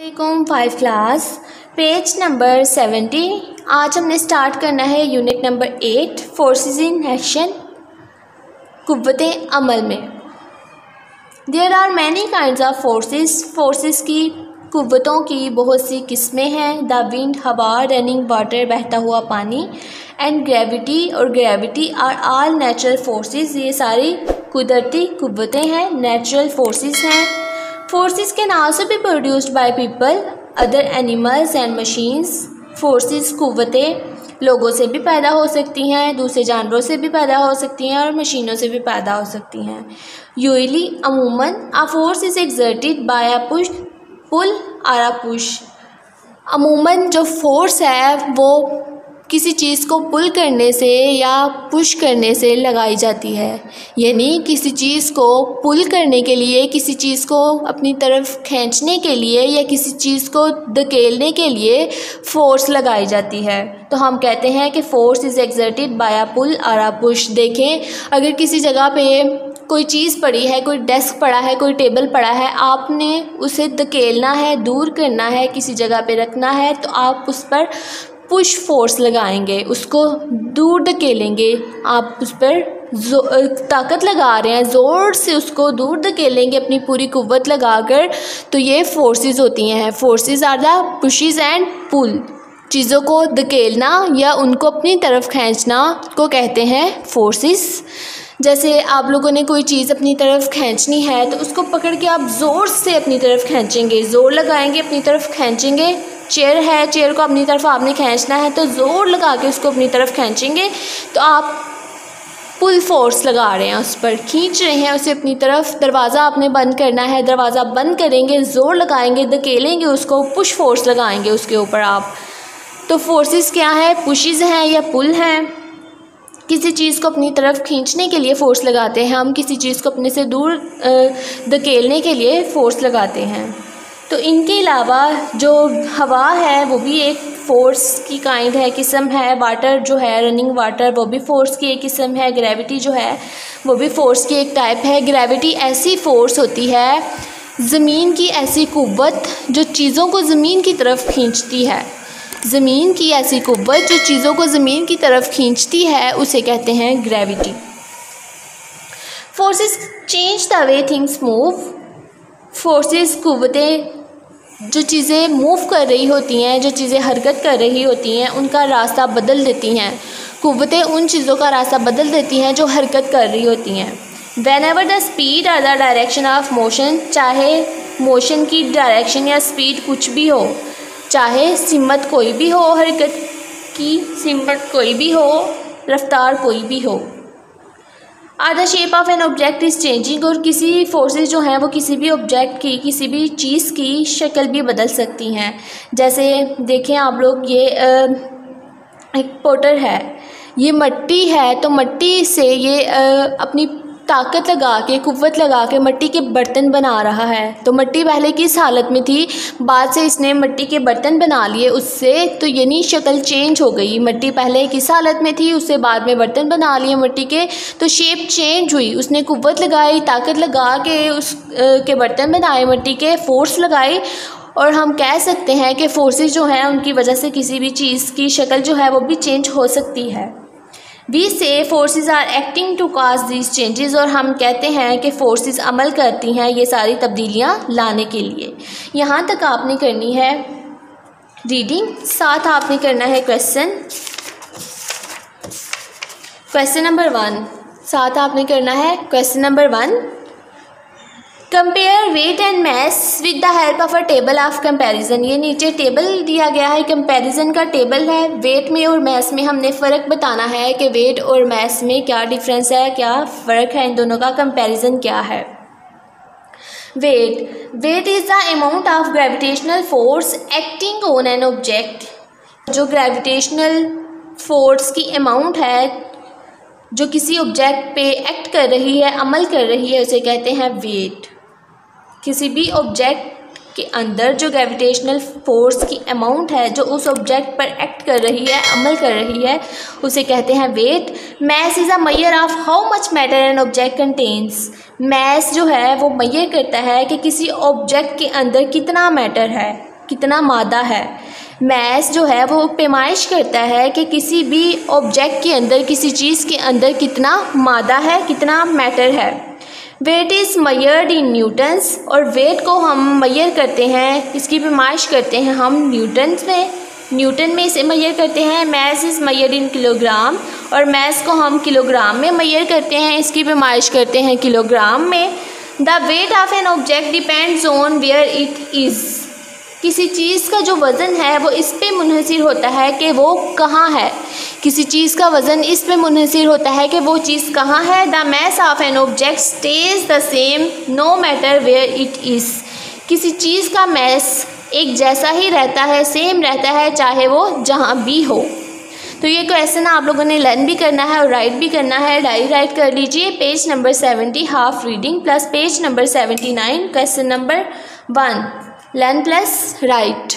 वालेकुम 5 class page number 70। आज हमने स्टार्ट करना है unit number 8 forces in action, कुव्वतें अमल में। There are many kinds of forces की कुव्वतों की बहुत सी किस्में हैं। द विंड हवा, रनिंग वाटर बहता हुआ पानी, एंड ग्रेविटी और gravity are all natural forces, ये सारी कुदरती कुव्वतें हैं, नेचुरल फोर्सेस हैं। Forces can also be produced by people, other animals and machines. Forces कुव्वतें लोगों से भी पैदा हो सकती हैं, दूसरे जानवरों से भी पैदा हो सकती हैं और मशीनों से भी पैदा हो सकती हैं। यूजुअली अमूमन a force is exerted by a push, pull और अ पुश। अमूमन जो फोर्स है वो किसी चीज़ को पुल करने से या पुश करने से लगाई जाती है, यानी किसी चीज़ को पुल करने के लिए, किसी चीज़ को अपनी तरफ खींचने के लिए या किसी चीज़ को धकेलने के लिए फोर्स लगाई जाती है। तो हम कहते हैं कि फोर्स इज़ एक्सर्टेड बाय अ पुल और अ पुश। देखें, अगर किसी जगह पे कोई चीज़ पड़ी है, कोई डेस्क पड़ा है, कोई टेबल पड़ा है, आपने उसे धकेलना है, दूर करना है, किसी जगह पे रखना है, तो आप उस पर पुश फोर्स लगाएंगे, उसको दूर धकेलेंगे। आप उस पर ताकत लगा रहे हैं, ज़ोर से उसको दूर धकेलेंगे अपनी पूरी कुव्वत लगाकर, तो ये फोर्सेस होती हैं। Forces are the pushes and pull. चीज़ों को धकेलना या उनको अपनी तरफ खींचना को कहते हैं फोर्सेस। जैसे आप लोगों ने कोई चीज़ अपनी तरफ खींचनी है तो उसको पकड़ के आप ज़ोर से अपनी तरफ खींचेंगे, ज़ोर लगाएंगे, अपनी तरफ खींचेंगे। चेयर है, चेयर को अपनी तरफ आपने खींचना है तो ज़ोर लगा के उसको अपनी तरफ खींचेंगे, तो आप पुल फोर्स लगा रहे हैं, उस पर खींच रहे हैं उसे अपनी तरफ। दरवाज़ा आपने बंद करना है, दरवाज़ा बंद करेंगे, ज़ोर लगाएंगे, धकेलेंगे उसको, पुश फोर्स लगाएंगे उसके ऊपर आप। तो फोर्सेस क्या है, पुशेस हैं या पुल हैं। किसी चीज़ को अपनी तरफ खींचने के लिए फ़ोर्स लगाते हैं हम, किसी चीज़ को अपने से दूर धकेलने के लिए फ़ोर्स लगाते हैं। तो इनके अलावा जो हवा है वो भी एक फ़ोर्स की काइंड है, किस्म है। वाटर जो है, रनिंग वाटर, वो भी फ़ोर्स की एक किस्म है। ग्रेविटी जो है वो भी फ़ोर्स की एक टाइप है। ग्रेविटी ऐसी फ़ोर्स होती है, ज़मीन की ऐसी कुव्वत जो चीज़ों को ज़मीन की तरफ खींचती है। ज़मीन की ऐसी कुव्वत जो चीज़ों को ज़मीन की तरफ खींचती है उसे कहते हैं gravity. Forces change the way things move. Forces कुव्वतें जो चीज़ें मूव कर रही होती हैं, जो चीज़ें हरकत कर रही होती हैं, उनका रास्ता बदल देती हैं। कुव्वतें उन चीज़ों का रास्ता बदल देती हैं जो हरकत कर रही होती हैं। Whenever the speed or the direction of motion, चाहे मोशन की डायरेक्शन या स्पीड कुछ भी हो, चाहे सिमत कोई भी हो, हरकत की सिमत कोई भी हो, रफ्तार कोई भी हो। Or the shape of an object is changing, और किसी फोर्सेस जो हैं वो किसी भी ऑब्जेक्ट की, किसी भी चीज़ की शक्ल भी बदल सकती हैं। जैसे देखें आप लोग, ये एक पोटर है, ये मिट्टी है, तो मिट्टी से ये अपनी ताकत लगा के, कुव्वत लगा के मिट्टी के बर्तन बना रहा है। तो मिट्टी पहले किस हालत में थी, बाद से इसने मिट्टी के बर्तन बना लिए उससे, तो यानी शक्ल चेंज हो गई। मिट्टी पहले किस हालत में थी, उससे बाद में बर्तन बना लिए मिट्टी के, तो शेप चेंज हुई। उसने कुव्वत लगाई, ताकत लगा के उस के बर्तन बनाए, मिट्टी के फोर्स लगाई, और हम कह सकते हैं कि फोर्सेस जो हैं उनकी वजह से किसी भी चीज़ की शक्ल जो है वो भी चेंज हो सकती है। We say forces are acting to cause these changes, और हम कहते हैं कि फोर्सेस अमल करती हैं ये सारी तब्दीलियां लाने के लिए। यहाँ तक आपने करनी है रीडिंग, साथ आपने करना है क्वेश्चन नंबर 1। साथ आपने करना है question number 1। Compare weight and mass with the help of a table of comparison. ये नीचे टेबल दिया गया है, कंपैरिजन का टेबल है। वेट में और मैस में हमने फ़र्क बताना है कि वेट और मैस में क्या डिफरेंस है, क्या फ़र्क है, इन दोनों का कंपैरिजन क्या है। Weight is the amount of gravitational force acting on an object. जो ग्रेविटेशनल फोर्स की अमाउंट है जो किसी ऑब्जेक्ट पे एक्ट कर रही है, अमल कर रही है, उसे कहते हैं वेट। किसी भी ऑब्जेक्ट के अंदर जो ग्रेविटेशनल फोर्स की अमाउंट है जो उस ऑब्जेक्ट पर एक्ट कर रही है, अमल कर रही है, उसे कहते हैं weight. Mass is a measure of how much matter an object contains. Mass जो है वो मेजर करता है कि किसी ऑब्जेक्ट के अंदर कितना मैटर है। कितना मादा है। मैस जो है वो पैमाइश करता है कि किसी भी ऑब्जेक्ट के अंदर, किसी चीज़ के अंदर कितना मादा है, कितना मैटर है। Weight is measured in newtons, और वेट को हम मयर करते हैं, इसकी पैमाइश करते हैं हम न्यूटन में इसे मयर करते हैं। Mass is measured in kilogram, और मैस को हम किलोग्राम में मयर करते हैं, इसकी पैमाइश करते हैं किलोग्राम में। The weight of an object depends on where it is. किसी चीज़ का जो वज़न है वो इस पे मुनहसिर होता है कि वो कहाँ है। किसी चीज़ का वज़न इस पे मुनहसिर होता है कि वो चीज़ कहाँ है। The mass of an object stays the same no matter where it is. किसी चीज़ का मैस एक जैसा ही रहता है, सेम रहता है, चाहे वो जहाँ भी हो। तो ये क्वेश्चन आप लोगों ने लर्न भी करना है और राइट भी करना है। डायरी राइट कर लीजिए। Page number 70 half reading plus page number 79 question number 1 learn plus right.